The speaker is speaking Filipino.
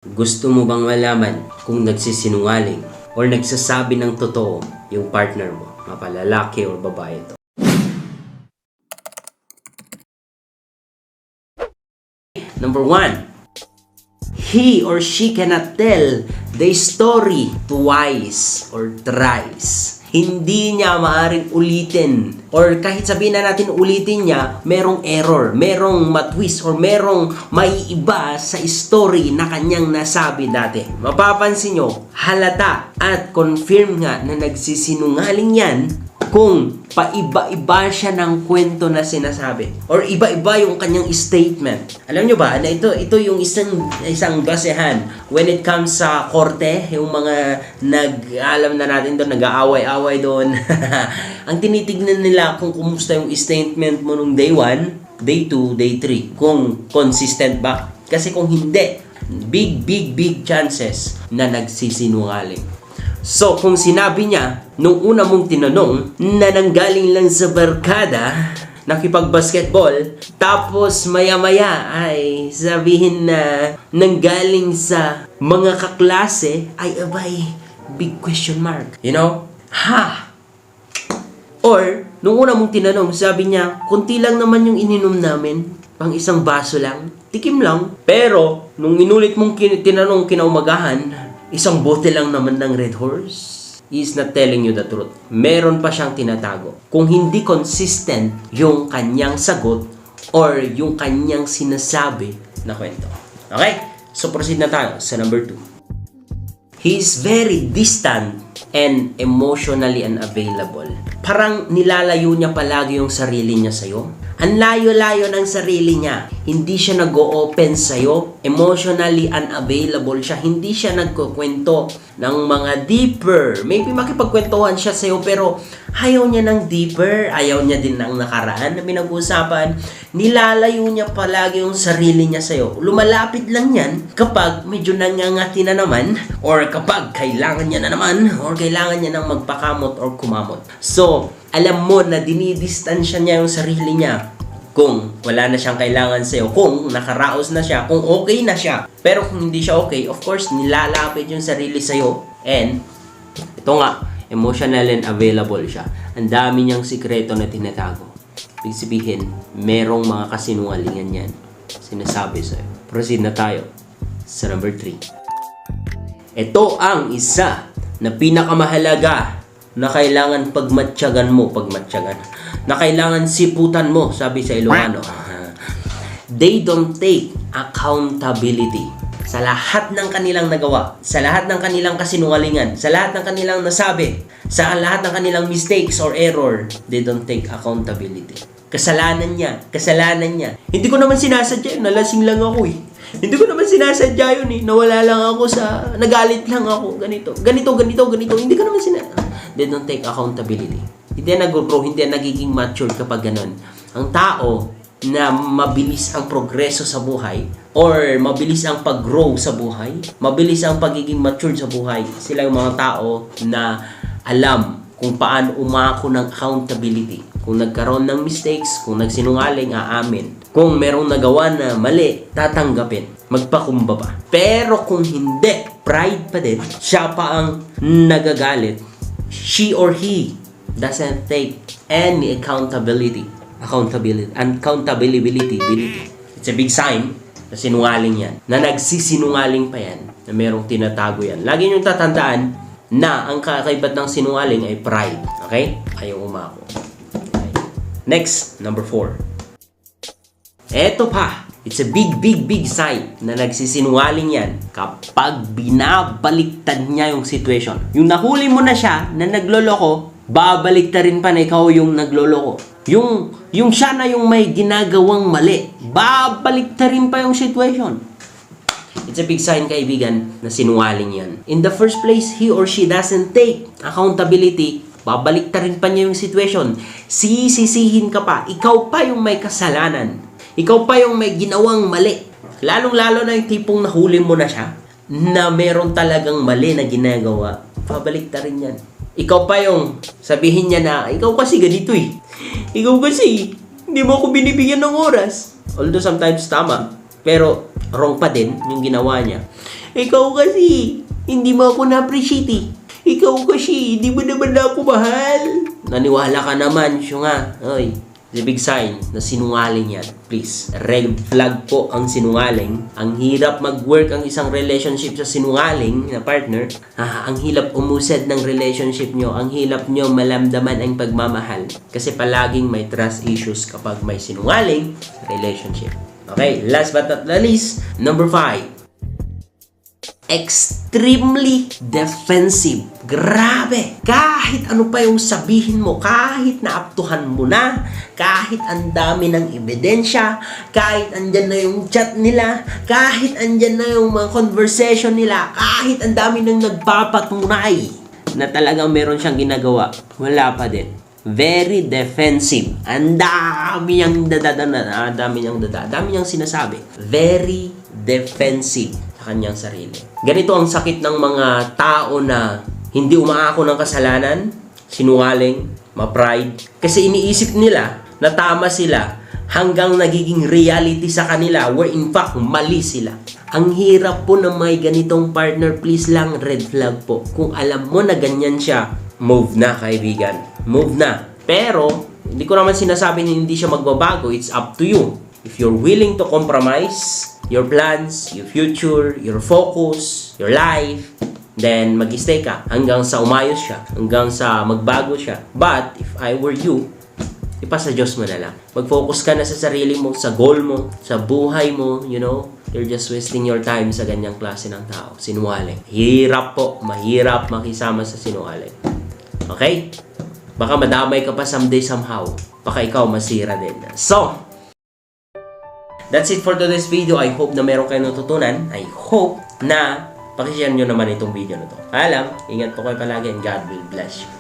Gusto mo bang malaman kung nagsisinungaling or nagsasabi ng totoo yung partner mo, mapalalaki or babae ito? Number 1, he or she cannot tell the story twice or thrice. Hindi niya maaaring ulitin. Or kahit sabihin na natin ulitin niya, merong error, merong matwist, or merong maiiba sa story na kanyang nasabi dati. Mapapansin nyo, halata at confirm nga na nagsisinungaling yan kung paiba-iba siya ng kwento na sinasabi. Or iba-iba yung kanyang statement. Alam nyo ba, na ito yung isang basehan when it comes sa korte, yung mga alam na natin doon, nag-aaway-away doon. Ang tinitignan nila kung kumusta yung statement mo nung day 1, day 2, day 3. Kung consistent ba. Kasi kung hindi, big chances na nagsisinungaling. So, kung sinabi niya, nung una mong tinanong, na nanggaling lang sa barkada, nakipag-basketball, tapos maya-maya ay sabihin na nanggaling sa mga kaklase, ay abay, big question mark. You know? Ha! Or, nung una mong tinanong, sabi niya, kunti lang naman yung ininom namin, pang isang baso lang, tikim lang. Pero, nung inulit mong tinanong kinaumagahan, isang bote lang naman ng Red Horse. He is not telling you the truth. Meron pa siyang tinatago. Kung hindi consistent yung kanyang sagot or yung kanyang sinasabi na kwento. Okay? So proceed na tayo sa number 2. He is very distant and emotionally unavailable. Parang nilalayo niya palagi yung sarili niya sa'yo. Ang layo-layo ng sarili niya. Hindi siya nag-o-open sa'yo. Emotionally unavailable siya. Hindi siya nagkukwento ng mga deeper. Maybe makipagkwentuhan siya sa'yo pero ayaw niya ng deeper. Ayaw niya din ng nakaraan na pinag-uusapan. Nilalayo niya palagi yung sarili niya sa'yo. Lumalapit lang yan kapag medyo nangangati na naman or kapag kailangan niya na naman or kailangan niya ng magpakamot or kumamot. So, alam mo na dinidistansya niya yung sarili niya kung wala na siyang kailangan sa'yo, kung nakaraos na siya, kung okay na siya. Pero kung hindi siya okay, of course, nilalapit yung sarili sa'yo. And, ito nga, emotional and available siya. Ang dami niyang sikreto na tinatago. Ibig sabihin, merong mga kasinungalingan yan. Sinasabi sa'yo. Proceed na tayo sa number 3. Ito ang isa na pinakamahalaga na kailangan pagmatyagan mo, na kailangan siputan mo, sabi sa Ilocano. They don't take accountability sa lahat ng kanilang nagawa, sa lahat ng kanilang kasinungalingan, sa lahat ng kanilang nasabi, sa lahat ng kanilang mistakes or error. They don't take accountability. Kasalanan niya. Hindi ko naman sinasadya, nalasing lang ako eh. Hindi ko naman sinasadya yun eh. Nawala lang ako nagalit lang ako. Ganito. Hindi ko naman They don't take accountability. Hindi yan nag-grow, hindi yan nagiging mature kapag ganun. Ang tao na mabilis ang progreso sa buhay or mabilis ang pag-grow sa buhay, mabilis ang pagiging mature sa buhay, sila yung mga tao na alam kung paano umako ng accountability. Kung nagkaroon ng mistakes, kung nagsinungaling, aamin. Kung merong nagawa na mali, tatanggapin. Magpakumbaba. Pero kung hindi, pride pa din, siya pa ang nagagalit, she or he doesn't take any accountability. It's a big sign na sinungaling yan. Na nagsisinungaling pa yan. Na merong tinatago yan. Lagi niyong tatandaan na ang kakaibat ng sinungaling ay pride. Okay? Ayaw umako. Okay. Next, number 4. Eto pa. It's a big sign na nagsisinungaling yan kapag binabaliktad niya yung situation. Yung nahuli mo na siya na nagloloko, babaliktarin pa na ikaw yung nagloloko. Yung siya na yung may ginagawang mali, babaliktarin pa yung situation. It's a big sign, kaibigan, na sinungaling yan. In the first place, he or she doesn't take accountability. Babaliktarin pa niya yung situation. Sisisihin ka pa. Ikaw pa yung may kasalanan. Ikaw pa yung may ginawang mali. Lalong-lalo na yung tipong nahuli mo na siya na meron talagang mali na ginagawa. Babaliktarin yan. Ikaw pa yung sabihin niya na, ikaw kasi ganito eh. Ikaw kasi, hindi mo ako binibigyan ng oras. Although sometimes tama, pero wrong pa din yung ginawa niya. Ikaw kasi, hindi mo ako na-appreciate eh. Ikaw kasi, hindi mo naman na ako mahal. Naniwala ka naman, siya nga. Oy, the big sign na sinungaling yan. Please, red flag po ang sinungaling. Ang hirap mag-work ang isang relationship sa sinungaling na partner. Ang hirap umusad ng relationship nyo. Ang hirap nyo malamdaman ang pagmamahal. Kasi palaging may trust issues kapag may sinungaling relationship. Okay, last but not the least, number 5. Extremely defensive. Grabe! Kahit ano pa yung sabihin mo, kahit naaptuhan mo na, kahit ang dami ng ebidensya, kahit andyan na yung chat nila, kahit andyan na yung mga conversation nila, kahit ang dami nang nagpapatunay na talagang meron siyang ginagawa, wala pa din. Very defensive. Ang dami niyang dami niyang sinasabi. Very defensive sa kanyang sarili. Ganito ang sakit ng mga tao na hindi umaako ng kasalanan, sinungaling, ma-pride. Kasi iniisip nila na tama sila hanggang nagiging reality sa kanila where in fact mali sila. Ang hirap po na may ganitong partner, please lang, red flag po. Kung alam mo na ganyan siya, move na, kaibigan. Move na. Pero, hindi ko naman sinasabi na hindi siya magbabago. It's up to you. If you're willing to compromise your plans, your future, your focus, your life, then mag-stay ka hanggang sa umayos siya, hanggang sa magbago siya. But, if I were you, ipasa Diyos mo na lang. Mag-focus ka na sa sarili mo, sa goal mo, sa buhay mo, you know. You're just wasting your time sa ganyang klase ng tao. Sinungaling. Hirap po, mahirap makisama sa sinungaling. Okay? Baka madamay ka pa someday somehow. Baka ikaw masira din. So, that's it for today's video. I hope na meron kayong natutunan. I hope na pakishare nyo naman itong video na to. Alam, ingat po kayo palagi and God will bless you.